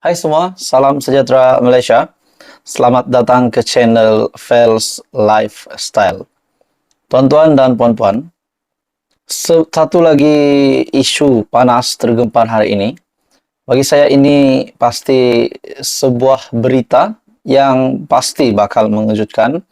Hai semua, salam sejahtera Malaysia. Selamat datang ke channel Fels Lifestyle. Tuan-tuan dan puan-puan, satu lagi isu panas tergempar hari ini. Bagi saya ini pasti sebuah berita yang pasti bakal mengejutkan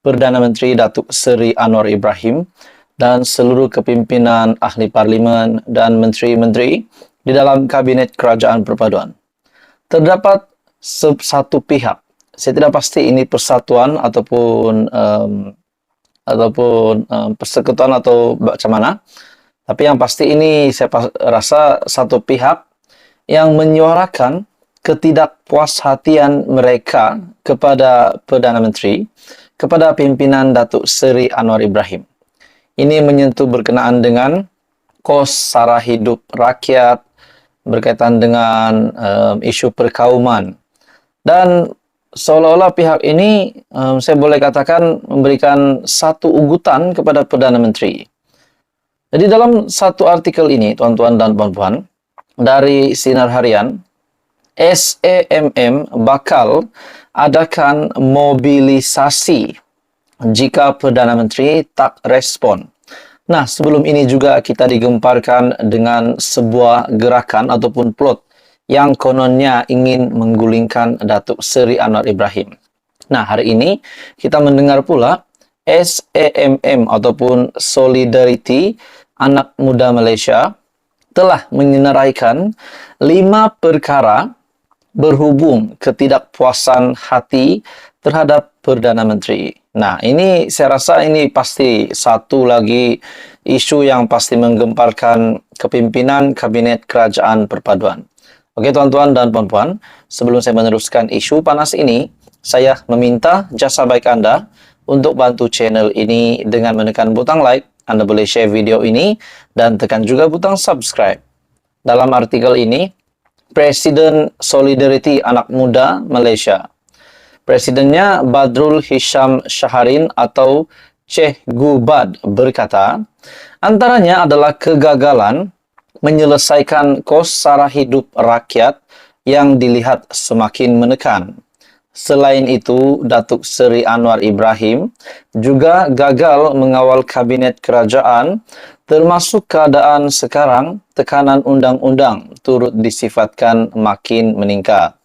Perdana Menteri Datuk Seri Anwar Ibrahim dan seluruh kepimpinan ahli parlimen dan menteri-menteri di dalam Kabinet Kerajaan Perpaduan. Terdapat satu pihak, saya tidak pasti ini persatuan ataupun persekutuan atau macam mana, tapi yang pasti ini saya rasa satu pihak yang menyuarakan ketidakpuashatian mereka kepada Perdana Menteri, kepada pimpinan Datuk Seri Anwar Ibrahim. Ini menyentuh berkenaan dengan kos sara hidup rakyat, berkaitan dengan isu perkauman. Dan seolah-olah pihak ini, saya boleh katakan, memberikan satu ugutan kepada Perdana Menteri. Jadi dalam satu artikel ini, tuan-tuan dan puan-puan, dari Sinar Harian, SAMM bakal adakan mobilisasi jika Perdana Menteri tak respon. Nah, sebelum ini juga kita digemparkan dengan sebuah gerakan ataupun plot yang kononnya ingin menggulingkan Datuk Seri Anwar Ibrahim. Nah, hari ini kita mendengar pula SAMM ataupun Solidariti Anak Muda Malaysia telah menyenaraikan 5 perkara berhubung ketidakpuasan hati terhadap Perdana Menteri. Nah, ini saya rasa ini pasti satu lagi isu yang pasti menggemparkan kepimpinan Kabinet Kerajaan Perpaduan. Oke, tuan-tuan dan puan-puan, sebelum saya meneruskan isu panas ini, saya meminta jasa baik Anda untuk bantu channel ini dengan menekan butang like. Anda boleh share video ini dan tekan juga butang subscribe. Dalam artikel ini, Presiden Solidariti Anak Muda Malaysia, Presidennya Badrul Hisham Shaharin atau Cikgu Bad berkata, antaranya adalah kegagalan menyelesaikan kos sara hidup rakyat yang dilihat semakin menekan. Selain itu, Datuk Seri Anwar Ibrahim juga gagal mengawal kabinet kerajaan, termasuk keadaan sekarang tekanan undang-undang turut disifatkan makin meningkat.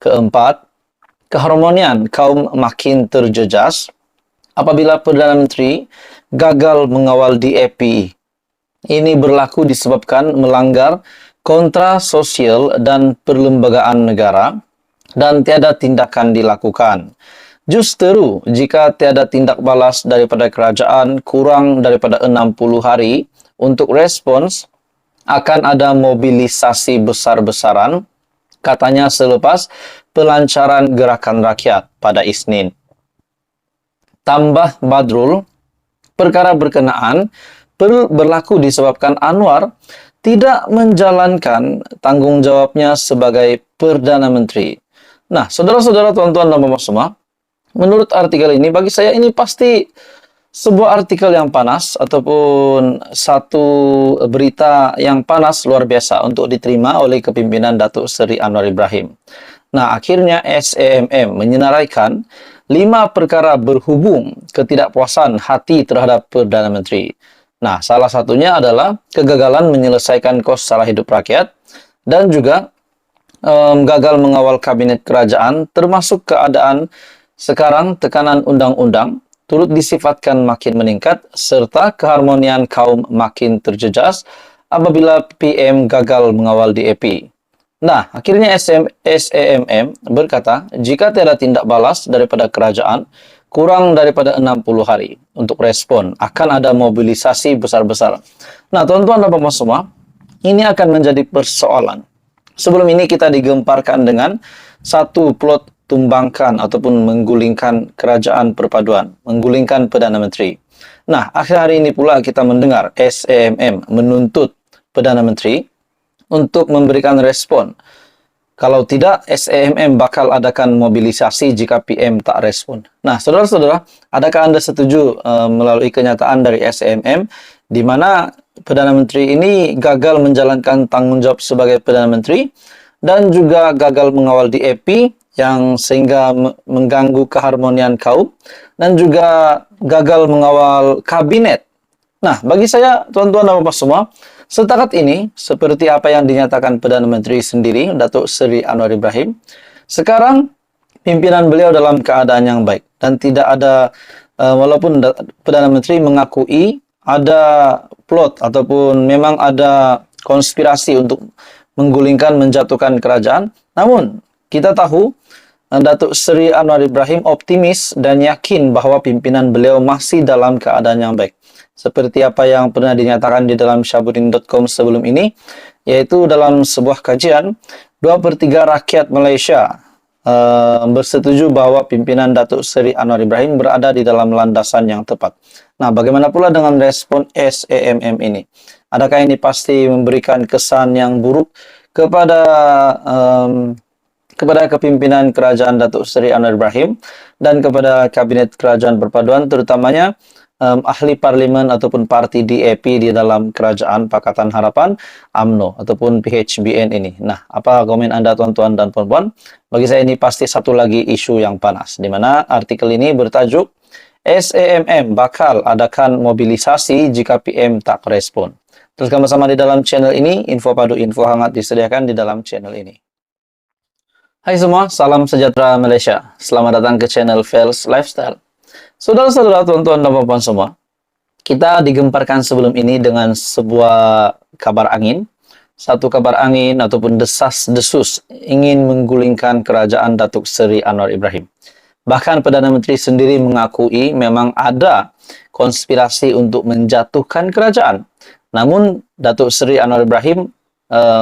Keempat, keharmonian kaum makin terjejas apabila Perdana Menteri gagal mengawal DAP. Ini berlaku disebabkan melanggar kontra sosial dan perlembagaan negara dan tiada tindakan dilakukan. Justeru, jika tiada tindak balas daripada kerajaan kurang daripada 60 hari untuk respons, akan ada mobilisasi besar-besaran, katanya selepas pelancaran gerakan rakyat pada Isnin. Tambah Badrul, perkara berkenaan berlaku disebabkan Anwar tidak menjalankan tanggungjawabnya sebagai Perdana Menteri. Nah, saudara-saudara, tuan-tuan dan puan-puan semua, menurut artikel ini, bagi saya ini pasti sebuah artikel yang panas ataupun satu berita yang panas luar biasa untuk diterima oleh kepimpinan Datuk Seri Anwar Ibrahim. Nah, akhirnya SAMM menyenaraikan 5 perkara berhubung ketidakpuasan hati terhadap Perdana Menteri. Nah, salah satunya adalah kegagalan menyelesaikan kos sara hidup rakyat dan juga gagal mengawal kabinet kerajaan, termasuk keadaan sekarang tekanan undang-undang turut disifatkan makin meningkat serta keharmonian kaum makin terjejas apabila PM gagal mengawal DAP. Nah, akhirnya SAMM berkata, jika tiada tindak balas daripada kerajaan kurang daripada 60 hari untuk respon, akan ada mobilisasi besar-besaran. Nah, tuan-tuan dan puan-puan semua, ini akan menjadi persoalan. Sebelum ini kita digemparkan dengan satu plot tumbangkan ataupun menggulingkan kerajaan perpaduan, menggulingkan Perdana Menteri. Nah, akhir hari ini pula kita mendengar SAMM menuntut Perdana Menteri untuk memberikan respon. Kalau tidak, SAMM bakal adakan mobilisasi jika PM tak respon. Nah, saudara-saudara, adakah Anda setuju melalui kenyataan dari SAMM di mana Perdana Menteri ini gagal menjalankan tanggung jawab sebagai Perdana Menteri dan juga gagal mengawal DAP yang sehingga mengganggu keharmonian kaum, dan juga gagal mengawal kabinet. Nah, bagi saya, tuan-tuan dan bapak semua, setakat ini, seperti apa yang dinyatakan Perdana Menteri sendiri, Datuk Seri Anwar Ibrahim, sekarang pimpinan beliau dalam keadaan yang baik. Dan tidak ada, walaupun Perdana Menteri mengakui ada plot ataupun memang ada konspirasi untuk menggulingkan, menjatuhkan kerajaan, namun kita tahu Datuk Seri Anwar Ibrahim optimis dan yakin bahwa pimpinan beliau masih dalam keadaan yang baik. Seperti apa yang pernah dinyatakan di dalam Syahbudin.com sebelum ini, yaitu dalam sebuah kajian, 2/3 rakyat Malaysia bersetuju bahwa pimpinan Datuk Seri Anwar Ibrahim berada di dalam landasan yang tepat. Nah, bagaimana pula dengan respon SAMM ini? Adakah ini pasti memberikan kesan yang buruk kepada kepimpinan kerajaan Datuk Seri Anwar Ibrahim dan kepada kabinet kerajaan perpaduan, terutamanya ahli parlimen ataupun parti DAP di dalam kerajaan Pakatan Harapan UMNO ataupun PHBN ini. Nah, apa komen Anda tuan-tuan dan puan-puan? Bagi saya ini pasti satu lagi isu yang panas, di mana artikel ini bertajuk SAMM bakal adakan mobilisasi jika PM tak respon. Teruskan bersama di dalam channel ini, info padu info hangat disediakan di dalam channel ini. Hai semua, salam sejahtera Malaysia. Selamat datang ke channel Fels Lifestyle. Saudara-saudara, tuan-tuan dan puan-puan semua, kita digemparkan sebelum ini dengan sebuah kabar angin. Satu kabar angin ataupun desas-desus ingin menggulingkan kerajaan Datuk Seri Anwar Ibrahim. Bahkan Perdana Menteri sendiri mengakui memang ada konspirasi untuk menjatuhkan kerajaan. Namun Datuk Seri Anwar Ibrahim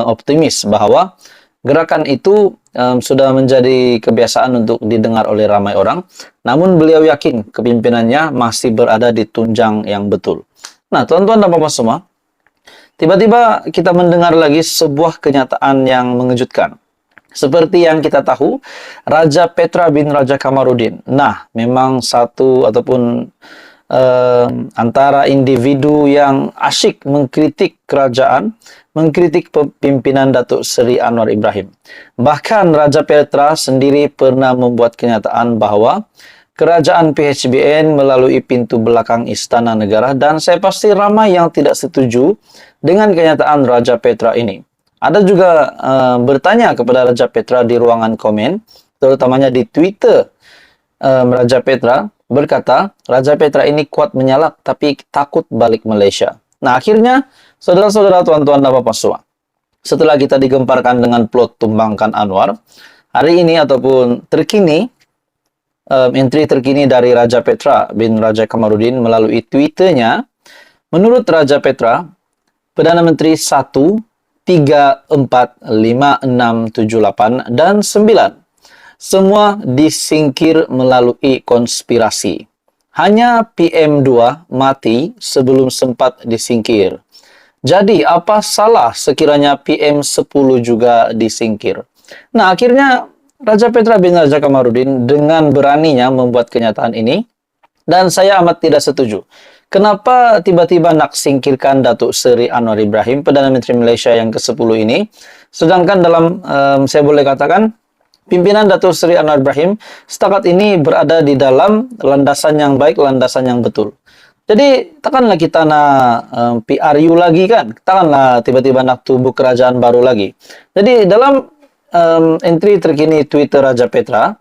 optimis bahwa gerakan itu sudah menjadi kebiasaan untuk didengar oleh ramai orang. Namun beliau yakin kepimpinannya masih berada di tunjang yang betul. Nah, tuan-tuan dan bapak semua, tiba-tiba kita mendengar lagi sebuah kenyataan yang mengejutkan. Seperti yang kita tahu, Raja Petra bin Raja Kamarudin. Nah, memang satu ataupun antara individu yang asyik mengkritik kerajaan, mengkritik pimpinan Datuk Seri Anwar Ibrahim. Bahkan Raja Petra sendiri pernah membuat kenyataan bahwa kerajaan PHBN melalui pintu belakang Istana Negara, dan saya pasti ramai yang tidak setuju dengan kenyataan Raja Petra ini. Ada juga bertanya kepada Raja Petra di ruangan komen, terutamanya di Twitter. Raja Petra berkata, Raja Petra ini kuat menyalak tapi takut balik Malaysia. Nah, akhirnya, saudara-saudara, tuan-tuan dan bapak semua, setelah kita digemparkan dengan plot tumbangkan Anwar, hari ini ataupun terkini, entry terkini dari Raja Petra bin Raja Kamarudin melalui Twitternya, menurut Raja Petra, Perdana Menteri 1, 3, 4, 5, 6, 7, 8, dan 9 semua disingkir melalui konspirasi. Hanya PM2 mati sebelum sempat disingkir. Jadi, apa salah sekiranya PM10 juga disingkir? Nah, akhirnya Raja Petra bin Raja Kamarudin dengan beraninya membuat kenyataan ini, dan saya amat tidak setuju. Kenapa tiba-tiba nak singkirkan Datuk Seri Anwar Ibrahim, Perdana Menteri Malaysia yang ke-10 ini, sedangkan dalam, saya boleh katakan, pimpinan Datuk Seri Anwar Ibrahim setakat ini berada di dalam landasan yang baik, landasan yang betul. Jadi, takkanlah kita nak PRU lagi kan? Takkanlah tiba-tiba nak tubuh kerajaan baru lagi. Jadi, dalam entry terkini Twitter Raja Petra,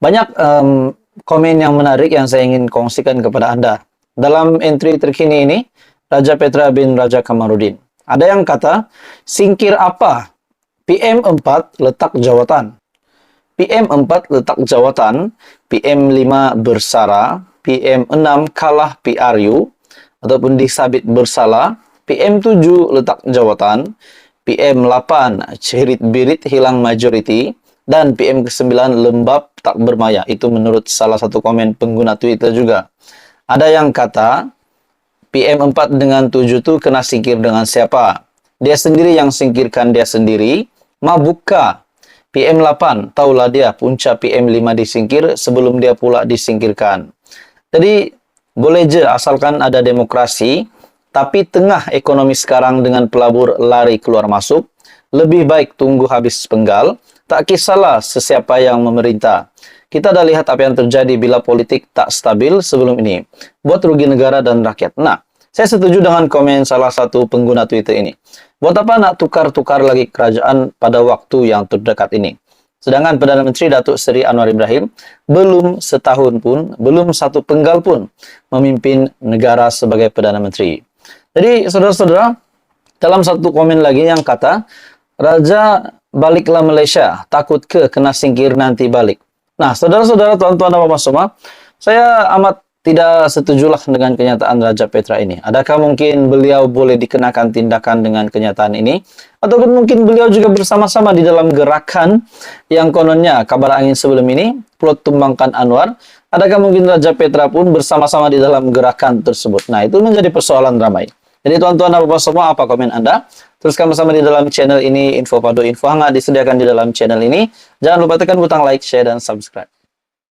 banyak komen yang menarik yang saya ingin kongsikan kepada Anda. Dalam entry terkini ini, Raja Petra bin Raja Kamarudin. Ada yang kata, singkir apa? PM4 letak jawatan. PM4 letak jawatan, PM5 bersara, PM6 kalah PRU ataupun disabit bersalah, PM7 letak jawatan, PM8 cerit-birit hilang majoriti, dan PM ke-9 lembab tak bermaya. Itu menurut salah satu komen pengguna Twitter juga. Ada yang kata PM4 dengan 7 tu kena singkir dengan siapa? Dia sendiri yang singkirkan dia sendiri. Mabuka PM8, taulah dia punca PM5 disingkir sebelum dia pula disingkirkan. Jadi, boleh je asalkan ada demokrasi, tapi tengah ekonomi sekarang dengan pelabur lari keluar masuk, Lebih baik tunggu habis penggal, tak kisahlah sesiapa yang memerintah. Kita dah lihat apa yang terjadi bila politik tak stabil sebelum ini. Buat rugi negara dan rakyat. Nah, saya setuju dengan komen salah satu pengguna Twitter ini. Buat apa nak tukar-tukar lagi kerajaan pada waktu yang terdekat ini? Sedangkan Perdana Menteri Datuk Seri Anwar Ibrahim belum setahun pun, belum satu penggal pun memimpin negara sebagai Perdana Menteri. Jadi, saudara-saudara, dalam satu komen lagi yang kata, Raja baliklah Malaysia, takut ke kena singkir nanti balik. Nah, saudara-saudara, tuan-tuan dan puan semua, saya amat tidak setujulah dengan kenyataan Raja Petra ini. Adakah mungkin beliau boleh dikenakan tindakan dengan kenyataan ini? Ataupun mungkin beliau juga bersama-sama di dalam gerakan yang kononnya kabar angin sebelum ini, plot tumbangkan Anwar. Adakah mungkin Raja Petra pun bersama-sama di dalam gerakan tersebut? Nah, itu menjadi persoalan ramai. Jadi tuan-tuan dan puan semua, apa komen Anda? Teruskan bersama di dalam channel ini, Info Padu Info Hangat disediakan di dalam channel ini. Jangan lupa tekan butang like, share, dan subscribe.